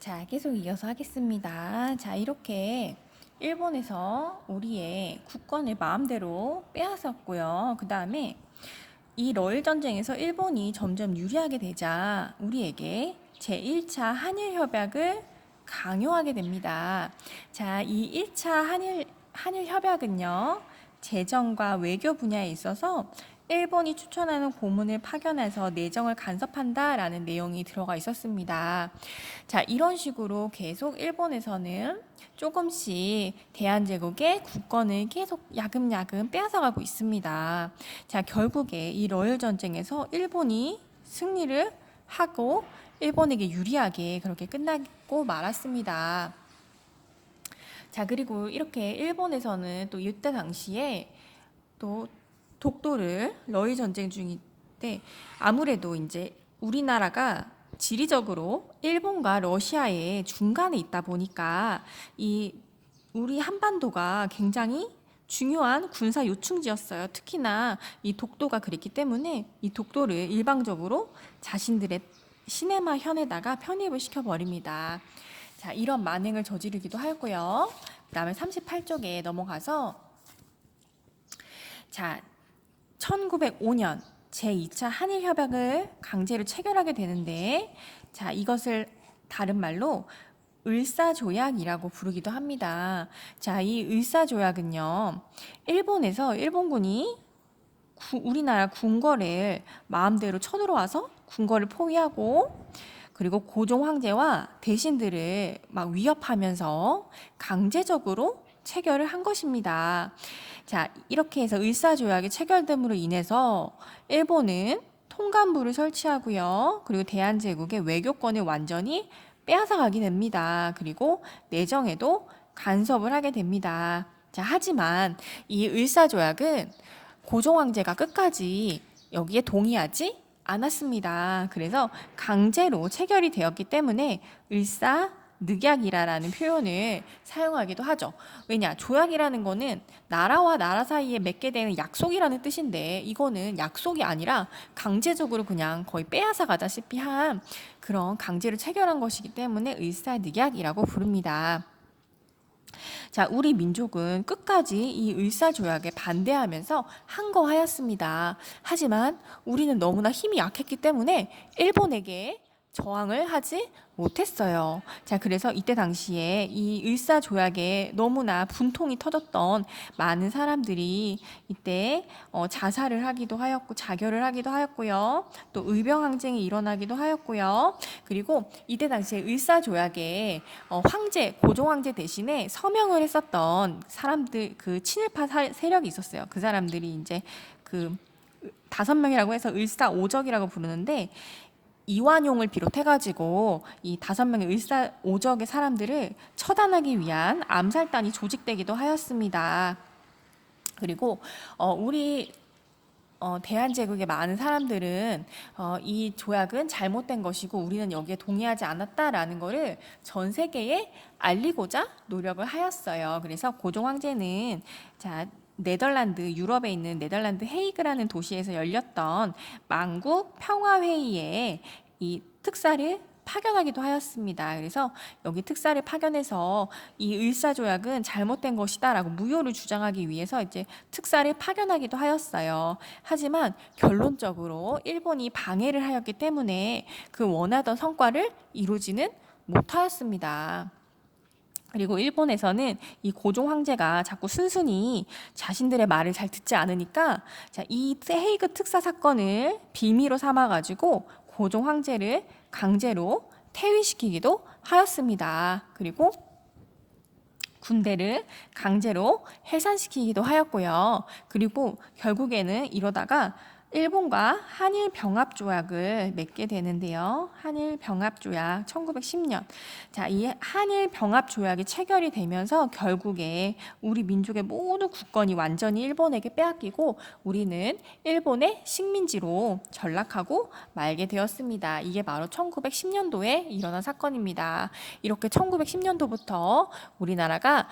자, 계속 이어서 하겠습니다. 자, 이렇게 일본에서 우리의 국권을 마음대로 빼앗았고요. 그 다음에 이 러일 전쟁에서 일본이 점점 유리하게 되자 우리에게 제1차 한일 협약을 강요하게 됩니다. 자, 이 1차 한일 협약은요, 재정과 외교 분야에 있어서 일본이 추천하는 고문을 파견해서 내정을 간섭한다라는 내용이 들어가 있었습니다. 자, 이런 식으로 계속 일본에서는 조금씩 대한제국의 국권을 계속 야금야금 빼앗아가고 있습니다. 자, 결국에 이 러일 전쟁에서 일본이 승리를 하고 일본에게 유리하게 그렇게 끝나고 말았습니다. 자, 그리고 이렇게 일본에서는 또 이때 당시에 또 독도를 러일 전쟁 중일 때 아무래도 이제 우리나라가 지리적으로 일본과 러시아의 중간에 있다 보니까 이 우리 한반도가 굉장히 중요한 군사 요충지였어요. 특히나 이 독도가 그랬기 때문에 이 독도를 일방적으로 자신들의 시네마 현에다가 편입을 시켜버립니다. 자, 이런 만행을 저지르기도 하였고요. 그 다음에 38쪽에 넘어가서 자, 1905년 제2차 한일협약을 강제로 체결하게 되는데, 자, 이것을 다른 말로 을사조약이라고 부르기도 합니다. 자, 이 을사조약은요, 일본에서 일본군이 우리나라 궁궐을 마음대로 쳐들어와서 궁궐을 포위하고, 그리고 고종 황제와 대신들을 막 위협하면서 강제적으로 체결을 한 것입니다. 자, 이렇게 해서 을사조약이 체결됨으로 인해서 일본은 통감부를 설치하고요. 그리고 대한제국의 외교권을 완전히 빼앗아가게 됩니다. 그리고 내정에도 간섭을 하게 됩니다. 자, 하지만 이 을사조약은 고종 황제가 끝까지 여기에 동의하지 않았습니다. 그래서 강제로 체결이 되었기 때문에 을사늑약이라는 표현을 사용하기도 하죠. 왜냐, 조약이라는 거는 나라와 나라 사이에 맺게 되는 약속이라는 뜻인데, 이거는 약속이 아니라 강제적으로 그냥 거의 빼앗아 가다시피 한 그런 강제로 체결한 것이기 때문에 을사늑약이라고 부릅니다. 자, 우리 민족은 끝까지 이 을사조약에 반대하면서 항거하였습니다. 하지만 우리는 너무나 힘이 약했기 때문에 일본에게 저항을 하지 못했어요. 자, 그래서 이때 당시에 이 을사조약에 너무나 분통이 터졌던 많은 사람들이 이때 자살을 하기도 하였고, 자결을 하기도 하였고요. 또 의병항쟁이 일어나기도 하였고요. 그리고 이때 당시에 을사조약에 황제, 고종 황제 대신에 서명을 했었던 사람들, 그 친일파 세력이 있었어요. 그 사람들이 이제 그 5명이라고 해서 을사오적이라고 부르는데, 이완용을 비롯해가지고 이 5명의 을사오적의 사람들을 처단하기 위한 암살단이 조직되기도 하였습니다. 그리고 우리 대한제국의 많은 사람들은 이 조약은 잘못된 것이고 우리는 여기에 동의하지 않았다라는 것을 전 세계에 알리고자 노력을 하였어요. 그래서 고종 황제는 자, 네덜란드, 유럽에 있는 네덜란드 헤이그라는 도시에서 열렸던 만국 평화회의에 이 특사를 파견하기도 하였습니다. 그래서 여기 특사를 파견해서 이 을사조약은 잘못된 것이다라고 무효를 주장하기 위해서 이제 특사를 파견하기도 하였어요. 하지만 결론적으로 일본이 방해를 하였기 때문에 그 원하던 성과를 이루지는 못하였습니다. 그리고 일본에서는 이 고종 황제가 자꾸 순순히 자신들의 말을 잘 듣지 않으니까 자, 이 헤이그 특사 사건을 빌미로 삼아가지고 고종 황제를 강제로 퇴위시키기도 하였습니다. 그리고 군대를 강제로 해산시키기도 하였고요. 그리고 결국에는 이러다가 일본과 한일 병합 조약을 맺게 되는데요. 한일 병합 조약 1910년. 자, 이 한일 병합 조약이 체결이 되면서 결국에 우리 민족의 모든 국권이 완전히 일본에게 빼앗기고 우리는 일본의 식민지로 전락하고 말게 되었습니다. 이게 바로 1910년도에 일어난 사건입니다. 이렇게 1910년도부터 우리나라가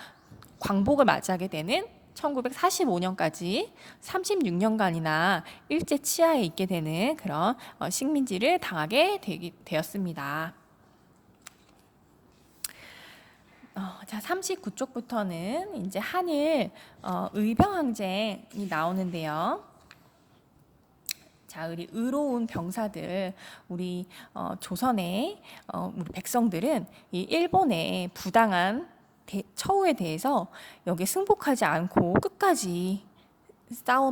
광복을 맞이하게 되는 1945년까지 36년간이나 일제 치하에 있게 되는 그런 식민지를 당하게 되었습니다. 자, 39쪽부터는 이제 한일 의병항쟁이 나오는데요. 자, 우리 의로운 병사들, 우리 조선의 우리 백성들은 이 일본의 부당한 처우에 대해서 여기에 승복하지 않고 끝까지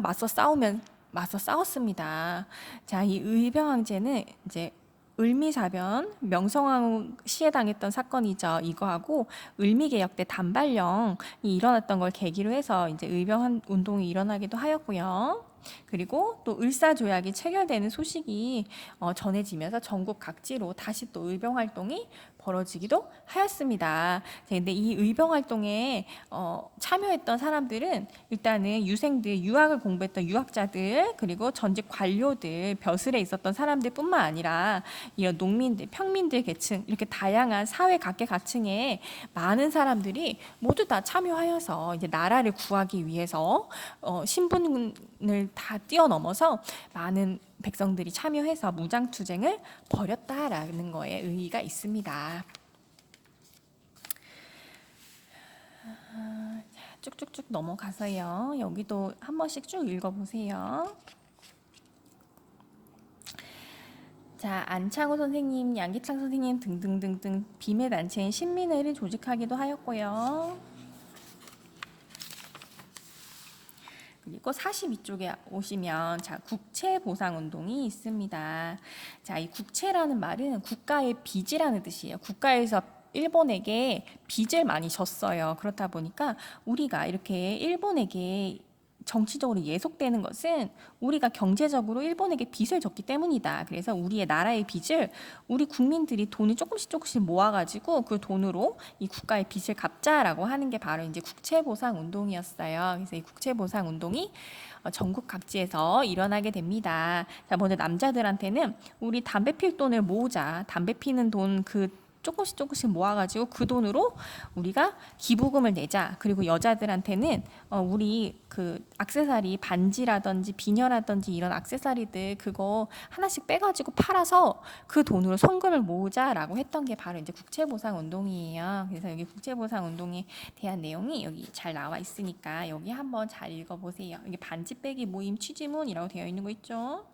맞서 싸웠습니다. 자, 이 의병항제는 이제 을미사변 명성황후 시해 당했던 사건이죠. 이거하고 을미개혁 때 단발령이 일어났던 걸 계기로 해서 이제 의병 운동이 일어나기도 하였고요. 그리고 또 을사조약이 체결되는 소식이 전해지면서 전국 각지로 다시 또 의병 활동이 벌어지기도 하였습니다. 근데 이 의병 활동에 참여했던 사람들은 일단은 유생들, 유학을 공부했던 유학자들, 그리고 전직 관료들, 벼슬에 있었던 사람들뿐만 아니라 이런 농민들, 평민들 계층, 이렇게 다양한 사회 각계각층의 많은 사람들이 모두 다 참여하여서 이제 나라를 구하기 위해서 신분을 다 뛰어넘어서 많은 백성들이 참여해서 무장투쟁을 벌였다라는 거에 의의가 있습니다. 쭉쭉쭉 넘어가서요. 여기도 한 번씩 쭉 읽어보세요. 자, 안창호 선생님, 양기창 선생님 등등등등 비매 단체인 신민회를 조직하기도 하였고요. 그리고 42쪽에 오시면 자, 국채 보상 운동이 있습니다. 자, 이 국채라는 말은 국가의 빚이라는 뜻이에요. 국가에서 일본에게 빚을 많이 졌어요. 그렇다 보니까 우리가 이렇게 일본에게 정치적으로 예속되는 것은 우리가 경제적으로 일본에게 빚을 졌기 때문이다. 그래서 우리의 나라의 빚을 우리 국민들이 돈을 조금씩 모아가지고 그 돈으로 이 국가의 빚을 갚자라고 하는 게 바로 이제 국채보상 운동이었어요. 그래서 이 국채보상 운동이 전국 각지에서 일어나게 됩니다. 자, 먼저 남자들한테는 우리 담배 필 돈을 모으자. 담배 피는 돈 조금씩 모아가지고 그 돈으로 우리가 기부금을 내자. 그리고 여자들한테는 우리 그 액세서리 반지라든지 비녀라든지 이런 액세서리들 그거 하나씩 빼가지고 팔아서 그 돈으로 성금을 모으자라고 했던 게 바로 이제 국채보상 운동이에요. 그래서 여기 국채보상 운동에 대한 내용이 여기 잘 나와 있으니까 여기 한번 잘 읽어보세요. 여기 반지 빼기 모임 취지문이라고 되어 있는 거 있죠.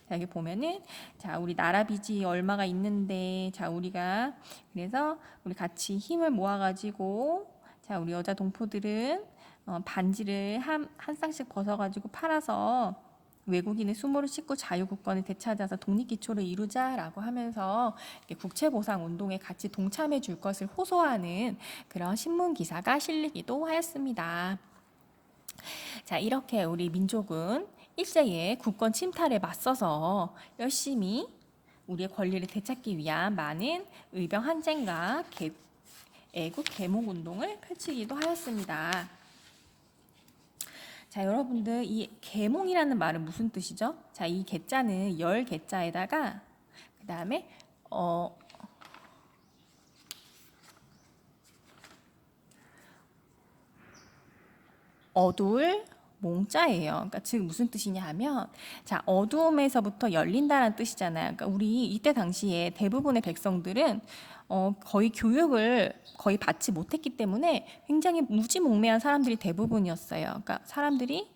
자, 여기 보면은 자, 우리 나라 빚이 얼마가 있는데 자, 우리가 그래서 우리 같이 힘을 모아가지고 자, 우리 여자 동포들은 반지를 한 쌍씩 벗어가지고 팔아서 외국인의 수모를 싣고 자유국권을 되찾아서 독립기초를 이루자라고 하면서 국채보상 운동에 같이 동참해 줄 것을 호소하는 그런 신문 기사가 실리기도 하였습니다. 자, 이렇게 우리 민족은 일제의 국권 침탈에 맞서서 열심히 우리의 권리를 되찾기 위한 많은 의병 항쟁과 애국 계몽 운동을 펼치기도 하였습니다. 자, 여러분들 이 계몽이라는 말은 무슨 뜻이죠? 자, 이 계자는 열 계자에다가 그 다음에 어두울 몽자예요. 그러니까 즉 무슨 뜻이냐 하면 자, 어두움에서부터 열린다는 뜻이잖아요. 그러니까 우리 이때 당시에 대부분의 백성들은 거의 교육을 거의 받지 못했기 때문에 굉장히 무지몽매한 사람들이 대부분이었어요. 그러니까 사람들이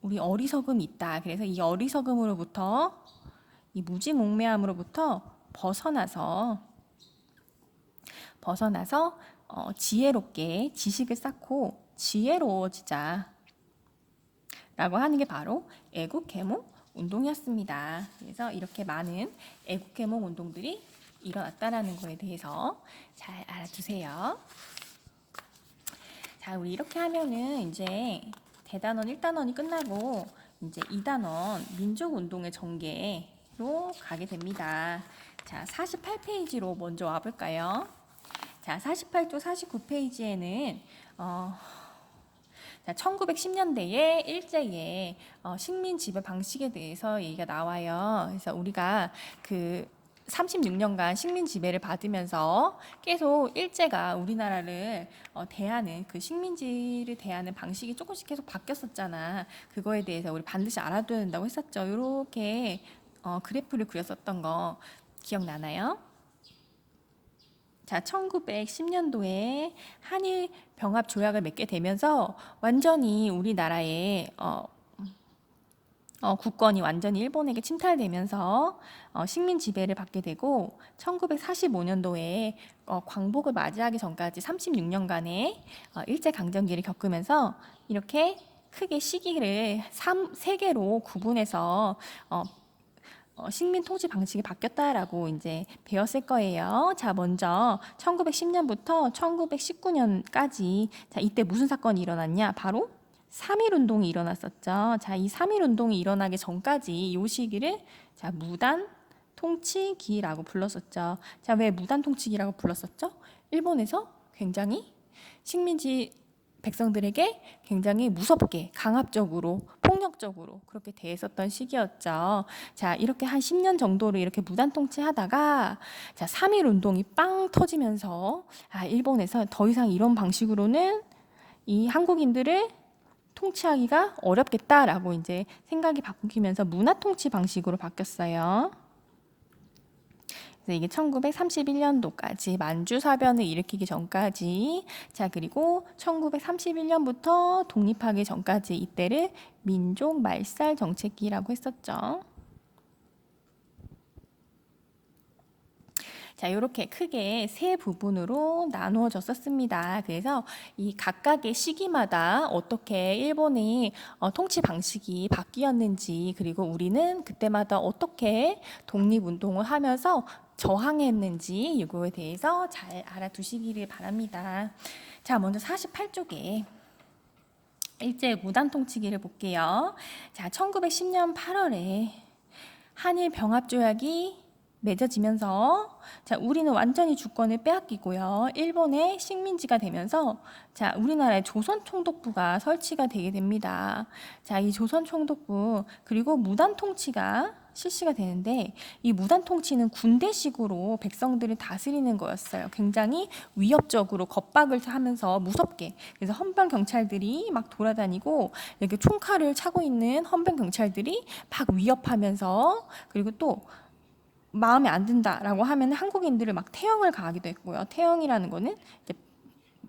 우리 어리석음이 있다. 그래서 이 어리석음으로부터 이 무지몽매함으로부터 벗어나서 지혜롭게 지식을 쌓고 지혜로워지자 라고 하는 게 바로 애국계몽 운동이었습니다. 그래서 이렇게 많은 애국계몽 운동들이 일어났다는 거에 대해서 잘 알아두세요. 자, 우리 이렇게 하면은 이제 대단원 1단원이 끝나고 이제 2단원 민족운동의 전개로 가게 됩니다. 자, 48페이지로 먼저 와볼까요? 자, 48쪽 49페이지에는 1910년대에 일제의 식민 지배 방식에 대해서 얘기가 나와요. 그래서 우리가 그 36년간 식민 지배를 받으면서 계속 일제가 우리나라를 대하는 그 식민지를 대하는 방식이 조금씩 계속 바뀌었었잖아. 그거에 대해서 우리 반드시 알아둬야 된다고 했었죠. 이렇게 그래프를 그렸었던 거 기억나나요? 자, 1910년도에 한일 병합 조약을 맺게 되면서 완전히 우리나라의 국권이 완전히 일본에게 침탈되면서 식민 지배를 받게 되고 1945년도에 광복을 맞이하기 전까지 36년간의 일제 강점기를 겪으면서 이렇게 크게 시기를 3개로 구분해서 식민 통치 방식이 바뀌었다라고 이제 배웠을 거예요. 자, 먼저 1910년부터 1919년까지 자, 이때 무슨 사건이 일어났냐? 바로 3.1 운동이 일어났었죠. 자, 이 3.1 운동이 일어나기 전까지 이 시기를 자, 무단 통치기라고 불렀었죠. 자, 왜 무단 통치기라고 불렀었죠? 일본에서 굉장히 식민지 백성들에게 굉장히 무섭게 강압적으로 폭력적으로 그렇게 대했었던 시기였죠. 자, 이렇게 한 10년 정도를 이렇게 무단 통치하다가 자, 3.1 운동이 빵 터지면서 일본에서 더 이상 이런 방식으로는 이 한국인들을 통치하기가 어렵겠다라고 이제 생각이 바뀌면서 문화 통치 방식으로 바뀌었어요. 그래서 이게 1931년도까지 만주사변을 일으키기 전까지 자, 그리고 1931년부터 독립하기 전까지 이때를 민족 말살 정책기라고 했었죠. 자, 이렇게 크게 세 부분으로 나누어졌었습니다. 그래서 이 각각의 시기마다 어떻게 일본의 통치 방식이 바뀌었는지, 그리고 우리는 그때마다 어떻게 독립운동을 하면서 저항했는지 이거에 대해서 잘 알아두시기를 바랍니다. 자, 먼저 48쪽에 일제 무단 통치기를 볼게요. 자, 1910년 8월에 한일 병합 조약이 맺어지면서 자, 우리는 완전히 주권을 빼앗기고요. 일본의 식민지가 되면서 자, 우리나라의 조선총독부가 설치가 되게 됩니다. 자, 이 조선총독부 그리고 무단 통치가 실시가 되는데 이 무단 통치는 군대식으로 백성들을 다스리는 거였어요. 굉장히 위협적으로 겁박을 하면서 무섭게. 그래서 헌병 경찰들이 막 돌아다니고 이렇게 총칼을 차고 있는 헌병 경찰들이 막 위협하면서 그리고 또 마음에 안 든다라고 하면 한국인들을 막 태형을 가하기도 했고요. 태형이라는 거는 이제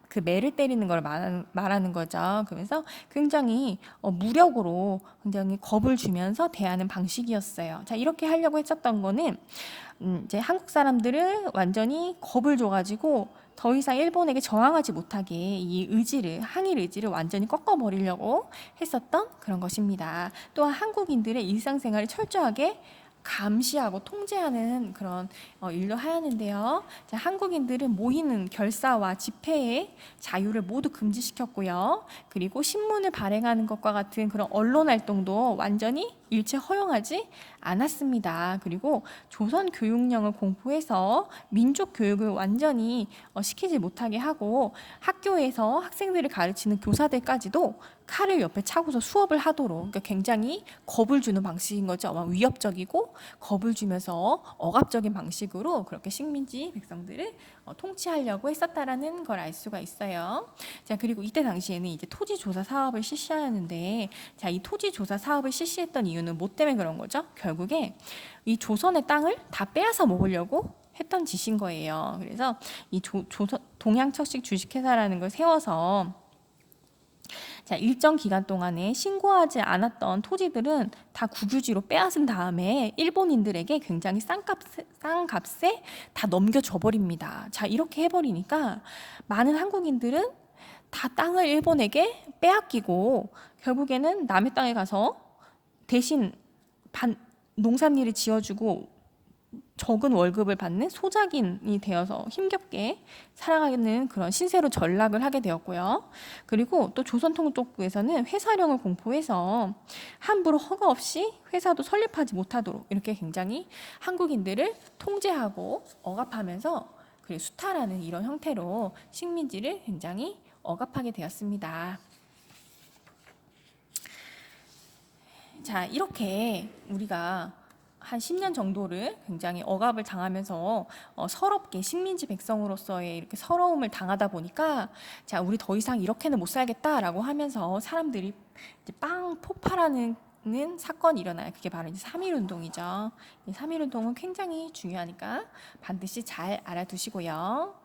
그 매를 때리는 걸 말하는 거죠. 그래서 굉장히 무력으로 굉장히 겁을 주면서 대하는 방식이었어요. 자, 이렇게 하려고 했었던 거는 이제 한국 사람들을 완전히 겁을 줘가지고 더 이상 일본에게 저항하지 못하게 이 의지를 항일 의지를 완전히 꺾어버리려고 했었던 그런 것입니다. 또한 한국인들의 일상생활을 철저하게 감시하고 통제하는 그런 일도 하였는데요. 자, 한국인들은 모이는 결사와 집회의 자유를 모두 금지시켰고요. 그리고 신문을 발행하는 것과 같은 그런 언론 활동도 완전히 일체 허용하지 않았습니다. 그리고 조선 교육령을 공포해서 민족 교육을 완전히 시키지 못하게 하고 학교에서 학생들을 가르치는 교사들까지도 칼을 옆에 차고서 수업을 하도록 그러니까 굉장히 겁을 주는 방식인 거죠. 위협적이고 겁을 주면서 억압적인 방식으로 그렇게 식민지 백성들을 통치하려고 했었다라는 걸 알 수가 있어요. 자, 그리고 이때 당시에는 이제 토지 조사 사업을 실시하였는데 자, 이 토지 조사 사업을 실시했던 이유는 뭐 때문에 그런 거죠? 결국에 이 조선의 땅을 다 빼앗아 먹으려고 했던 짓인 거예요. 그래서 이 동양척식 주식회사라는 걸 세워서 자, 일정 기간 동안에 신고하지 않았던 토지들은 다 국유지로 빼앗은 다음에 일본인들에게 굉장히 싼 값에 다 넘겨줘 버립니다. 자, 이렇게 해버리니까 많은 한국인들은 다 땅을 일본에게 빼앗기고 결국에는 남의 땅에 가서 대신 농산일을 지어주고 적은 월급을 받는 소작인이 되어서 힘겹게 살아가는 그런 신세로 전락을 하게 되었고요. 그리고 또 조선통독부에서는 회사령을 공포해서 함부로 허가 없이 회사도 설립하지 못하도록 이렇게 굉장히 한국인들을 통제하고 억압하면서 그리고 수탈하는 이런 형태로 식민지를 굉장히 억압하게 되었습니다. 자, 이렇게 우리가 한 10년 정도를 굉장히 억압을 당하면서 서럽게 식민지 백성으로서의 이렇게 서러움을 당하다 보니까 자, 우리 더 이상 이렇게는 못 살겠다라고 하면서 사람들이 이제 빵 폭발하는 사건이 일어나요. 그게 바로 이제 3.1운동이죠. 3.1운동은 굉장히 중요하니까 반드시 잘 알아두시고요.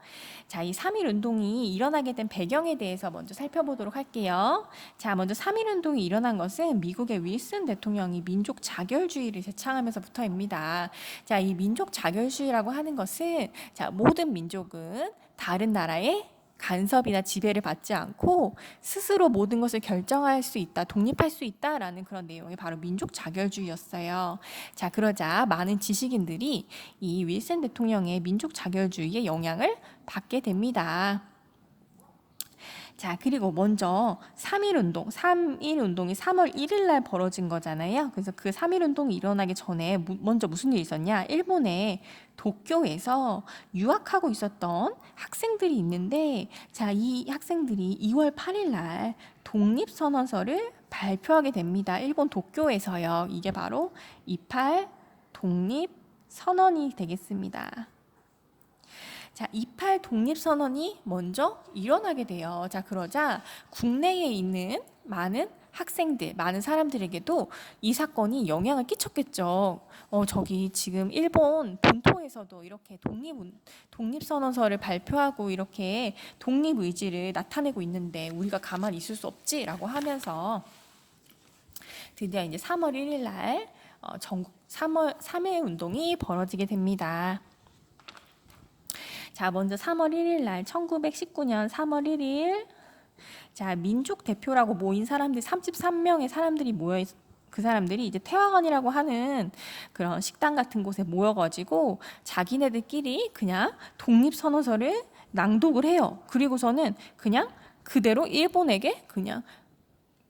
자, 이 3.1운동이 일어나게 된 배경에 대해서 먼저 살펴보도록 할게요. 자, 먼저 3.1운동이 일어난 것은 미국의 윌슨 대통령이 민족 자결주의를 제창하면서부터입니다. 자, 이 민족 자결주의라고 하는 것은 자, 모든 민족은 다른 나라의 간섭이나 지배를 받지 않고 스스로 모든 것을 결정할 수 있다, 독립할 수 있다라는 그런 내용이 바로 민족 자결주의였어요. 자, 그러자 많은 지식인들이 이 윌슨 대통령의 민족 자결주의의 영향을 받게 됩니다. 자, 그리고 먼저 3.1운동이 3월 1일 날 벌어진 거잖아요. 그래서 그 3.1운동이 일어나기 전에 먼저 무슨 일이 있었냐? 일본의 도쿄에서 유학하고 있었던 학생들이 있는데, 자, 이 학생들이 2월 8일 날 독립선언서를 발표하게 됩니다. 일본 도쿄에서요. 이게 바로 28 독립선언이 되겠습니다. 자, 28 독립선언이 먼저 일어나게 돼요. 자, 그러자 국내에 있는 많은 학생들, 많은 사람들에게도 이 사건이 영향을 끼쳤겠죠. 저기 지금 일본 본토에서도 이렇게 독립선언서를 발표하고 이렇게 독립의지를 나타내고 있는데 우리가 가만히 있을 수 없지라고 하면서 드디어 이제 3월 1일 날 전국 3회 운동이 벌어지게 됩니다. 자, 먼저 3월 1일 날 1919년 3월 1일 자, 민족 대표라고 모인 사람들 33명의 사람들이 그 사람들이 이제 태화관이라고 하는 그런 식당 같은 곳에 모여가지고 자기네들끼리 그냥 독립선언서를 낭독을 해요. 그리고서는 그냥 그대로 일본에게 그냥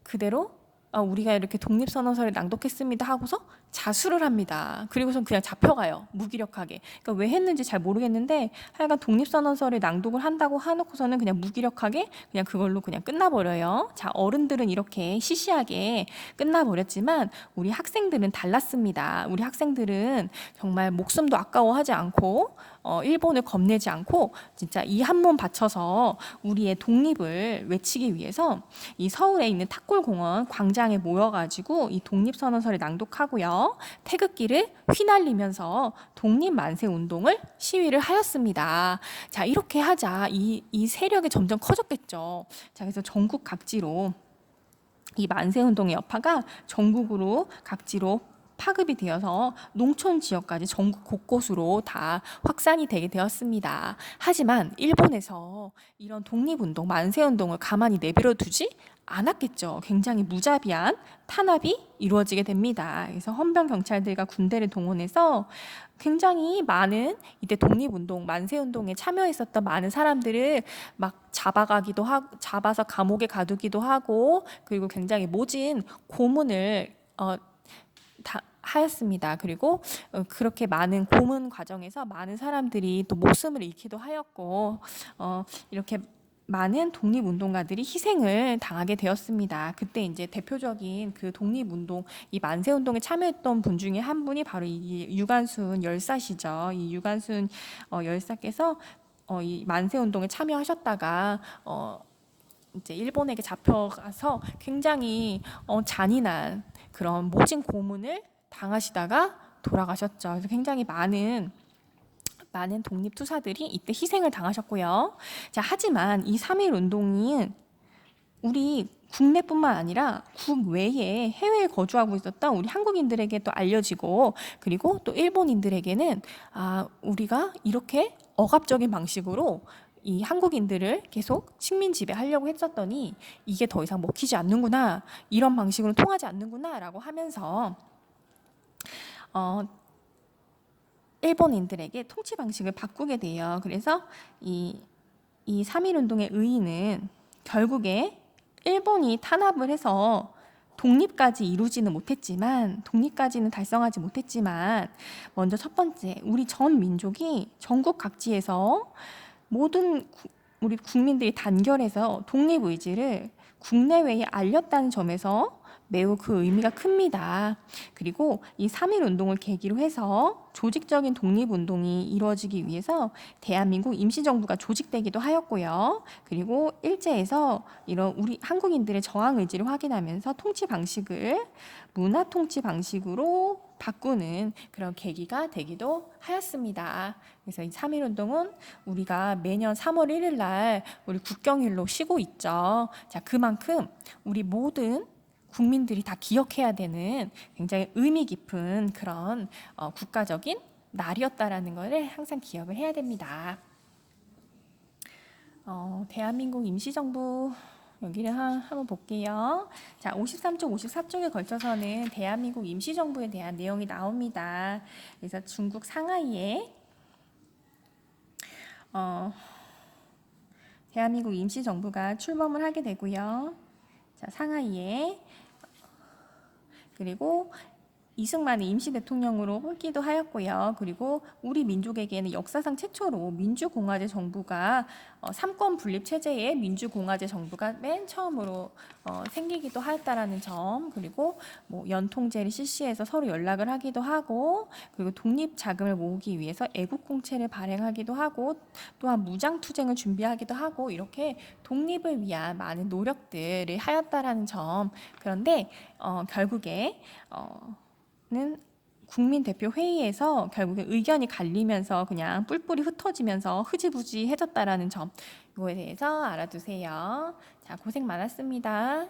그대로 우리가 이렇게 독립선언서를 낭독했습니다 하고서 자수를 합니다. 그리고선 그냥 잡혀가요. 무기력하게. 그러니까 왜 했는지 잘 모르겠는데 하여간 독립선언서를 낭독을 한다고 해놓고서는 그냥 무기력하게 그냥 그걸로 그냥 끝나버려요. 자, 어른들은 이렇게 시시하게 끝나버렸지만 우리 학생들은 달랐습니다. 우리 학생들은 정말 목숨도 아까워하지 않고 일본을 겁내지 않고 진짜 이 한 몸 바쳐서 우리의 독립을 외치기 위해서 이 서울에 있는 탁골공원 광장에 모여가지고 이 독립선언서를 낭독하고요. 태극기를 휘날리면서 독립만세 운동을 시위를 하였습니다. 자, 이렇게 하자 이 세력이 점점 커졌겠죠. 자, 그래서 전국 각지로 이 만세운동의 여파가 전국으로 각지로 파급이 되어서 농촌 지역까지 전국 곳곳으로 다 확산이 되게 되었습니다. 하지만 일본에서 이런 독립운동, 만세운동을 가만히 내버려 두지 않았겠죠. 굉장히 무자비한 탄압이 이루어지게 됩니다. 그래서 헌병 경찰들과 군대를 동원해서 굉장히 많은 이때 독립운동, 만세운동에 참여했었던 많은 사람들을 막 잡아서 감옥에 가두기도 하고, 그리고 굉장히 모진 고문을 하였습니다. 그리고 그렇게 많은 고문 과정에서 많은 사람들이 또 목숨을 잃기도 하였고, 이렇게 많은 독립운동가들이 희생을 당하게 되었습니다. 그때 이제 대표적인 그 독립운동, 이 만세운동에 참여했던 분 중에 한 분이 바로 이 유관순 열사시죠. 이 유관순 열사께서 이 만세운동에 참여하셨다가 이제 일본에게 잡혀가서 굉장히 잔인한 그런 모진 고문을 당하시다가 돌아가셨죠. 그래서 굉장히 많은 독립투사들이 이때 희생을 당하셨고요. 자, 하지만 이 3.1 운동이 우리 국내뿐만 아니라 국외에 해외에 거주하고 있었던 우리 한국인들에게 또 알려지고, 그리고 또 일본인들에게는 우리가 이렇게 억압적인 방식으로 이 한국인들을 계속 식민 지배하려고 했었더니 이게 더 이상 먹히지 않는구나, 이런 방식으로 통하지 않는구나라고 하면서 일본인들에게 통치 방식을 바꾸게 돼요. 그래서 이 3.1 운동의 의의는 결국에 일본이 탄압을 해서 독립까지는 달성하지 못했지만 먼저 첫 번째, 우리 전 민족이 전국 각지에서 모든 우리 국민들이 단결해서 독립의지를 국내외에 알렸다는 점에서 매우 그 의미가 큽니다. 그리고 이 3.1 운동을 계기로 해서 조직적인 독립운동이 이루어지기 위해서 대한민국 임시정부가 조직되기도 하였고요. 그리고 일제에서 이런 우리 한국인들의 저항 의지를 확인하면서 통치 방식을 문화 통치 방식으로 바꾸는 그런 계기가 되기도 하였습니다. 그래서 이 3.1 운동은 우리가 매년 3월 1일 날 우리 국경일로 쉬고 있죠. 자, 그만큼 우리 모든 국민들이 다 기억해야 되는 굉장히 의미 깊은 그런 국가적인 날이었다라는 것을 항상 기억을 해야 됩니다. 대한민국 임시정부 여기를 한번 볼게요. 자, 53쪽, 54쪽에 걸쳐서는 대한민국 임시정부에 대한 내용이 나옵니다. 그래서 중국 상하이에 대한민국 임시정부가 출범을 하게 되고요. 자, 상하이에 그리고 이승만이 임시 대통령으로 뽑기도 하였고요. 그리고 우리 민족에게는 역사상 최초로 민주공화제 정부가 삼권 분립 체제의 민주공화제 정부가 맨 처음으로 생기기도 하였다라는 점, 그리고 뭐 연통제를 실시해서 서로 연락을 하기도 하고, 그리고 독립 자금을 모으기 위해서 애국공채를 발행하기도 하고, 또한 무장투쟁을 준비하기도 하고, 이렇게 독립을 위한 많은 노력들을 하였다라는 점. 그런데 결국에 는 국민대표회의에서 결국에 의견이 갈리면서 그냥 뿔뿔이 흩어지면서 흐지부지해졌다라는 점, 이거에 대해서 알아두세요. 자, 고생 많았습니다.